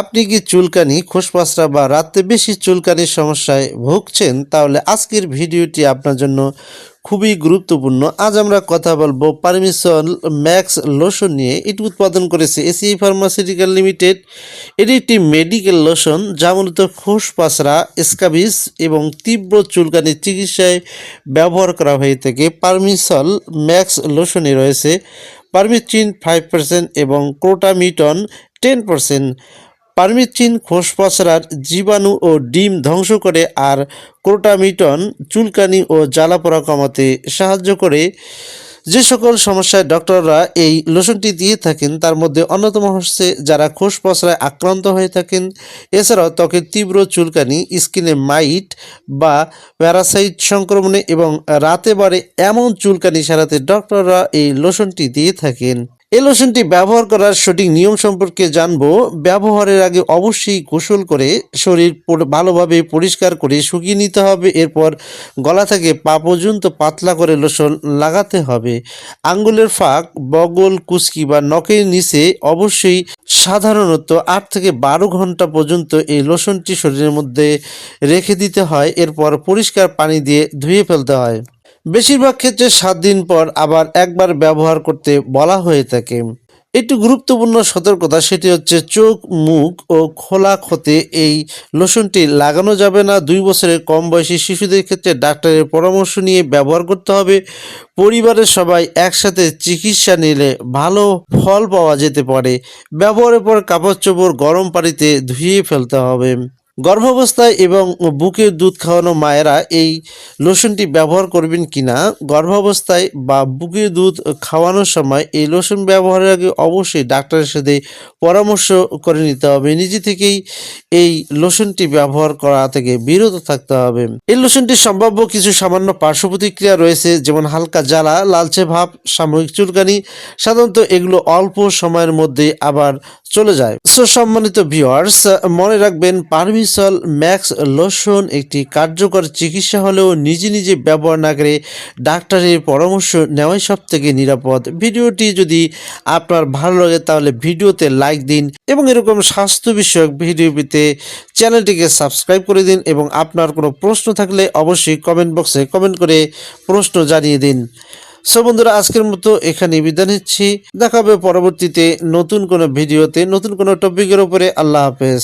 আপনি কি চুলকানি, খোসপচরা বা রাতে বেশি চুলকানির সমস্যায় ভুগছেন? তাহলে আজকের ভিডিওটি আপনার জন্য খুবই গুরুত্বপূর্ণ। আজ আমরা কথা বলবো পারমিসল ম্যাক্স লোশন নিয়ে। এটি উৎপাদন করেছে এসিআই ফার্মাসিউটিক্যাল লিমিটেড। এটি একটি মেডিকেল লোশন যা মূলত খোসপচরা, স্ক্যাবিস এবং তীব্র চুলকানির চিকিৎসায় ব্যবহার করা হয়ে থাকে। পারমিসল ম্যাক্স লোশনে রয়েছে পারমিথ্রিন 5% এবং ক্লোটামিটন 10%। পারমিথ্রিন খোসপচরার জীবাণু ও ডিম ধ্বংস করে, আর ক্লোটামিটন চুলকানি ও জ্বালাপোড়া কমাতে সাহায্য করে। যে সকল সমস্যায় ডক্টররা এই লোশনটি দিয়ে থাকেন তার মধ্যে অন্যতম হচ্ছে যারা খোসপচরায় আক্রান্ত হয়ে থাকেন, এছাড়াও ত্বকের তীব্র চুলকানি, স্কিনে মাইট বা প্যারাসাইট সংক্রমণে এবং রাতে বাড়ে এমন চুলকানি সারাতে ডক্টররা এই লোশনটি দিয়ে থাকেন। এই লোশনটি ব্যবহার করার সঠিক নিয়ম সম্পর্কে জানবো। ব্যবহারের আগে অবশ্যই গোসল করে শরীর ভালোভাবে পরিষ্কার করে শুকিয়ে নিতে হবে। এরপর গলা থেকে পা পর্যন্ত পাতলা করে লোশন লাগাতে হবে। আঙ্গুলের ফাঁক, বগল, কুচকি বা নখের নিচে অবশ্যই সাধারণত 8 থেকে 12 ঘন্টা পর্যন্ত এই লোশনটি শরীরের মধ্যে রেখে দিতে হয়। এরপর পরিষ্কার পানি দিয়ে ধুয়ে ফেলতে হয়। বেশিরভাগ ক্ষেত্রে 7 দিন পর আবার একবার ব্যবহার করতে বলা হয়ে থাকে। একটি গুরুত্বপূর্ণ সতর্কতা, সেটি হচ্ছে চোখ, মুখ ও খোলা ক্ষতে এই লোশনটি লাগানো যাবে না। 2 বছরের কম বয়সী শিশুদের ক্ষেত্রে ডাক্তারের পরামর্শ নিয়ে ব্যবহার করতে হবে। পরিবারের সবাই একসাথে চিকিৎসা নিলে ভালো ফল পাওয়া যেতে পারে। ব্যবহারের পর কাপড় চোপড় গরম পানিতে ধুয়ে ফেলতে হবে। গর্ভাবস্থায় এবং বুকের দুধ খাওয়ানো মায়েরা এই লোশনটি ব্যবহার করবেন কিনা। গর্ভাবস্থায় বা বুকের দুধ খাওয়ানোর সময় এই লোশন ব্যবহারের আগে অবশ্যই ডাক্তারের সাথে পরামর্শ করে নিতে হবে। নিজে থেকেই এই লোশনটি ব্যবহার করা থেকে বিরত থাকতে হবে। এই লোশনটির সম্ভাব্য কিছু সামান্য পার্শ্ব প্রতিক্রিয়া রয়েছে, যেমন হালকা জ্বালা, লালচে ভাব, সাময়িক চুলকানি। সাধারণত এগুলো অল্প সময়ের মধ্যে আবার চলে যায়। সো সম্মানিত ভিউয়ার্স, মনে রাখবেন পারমিসল ম্যাক্স লোশন একটি কার্যকর চিকিৎসা হলেও নিজে নিজে ব্যবহার না করে ডাক্তারের পরামর্শ নেওয়াই সব থেকে নিরাপদ। ভিডিওটি যদি আপনার ভালো লাগে তাহলে ভিডিওতে লাইক দিন এবং এরকম স্বাস্থ্য বিষয়ক ভিডিও পেতে চ্যানেলটিকে সাবস্ক্রাইব করে দিন, এবং আপনার কোনো প্রশ্ন থাকলে অবশ্যই কমেন্ট বক্সে কমেন্ট করে প্রশ্ন জানিয়ে দিন। সো বন্ধুরা, আজকের মতো এখানে বিদায় নিচ্ছি। দেখা হবে পরবর্তীতে নতুন কোনো ভিডিওতে, নতুন কোনো টপিকের উপরে। আল্লাহ হাফেজ।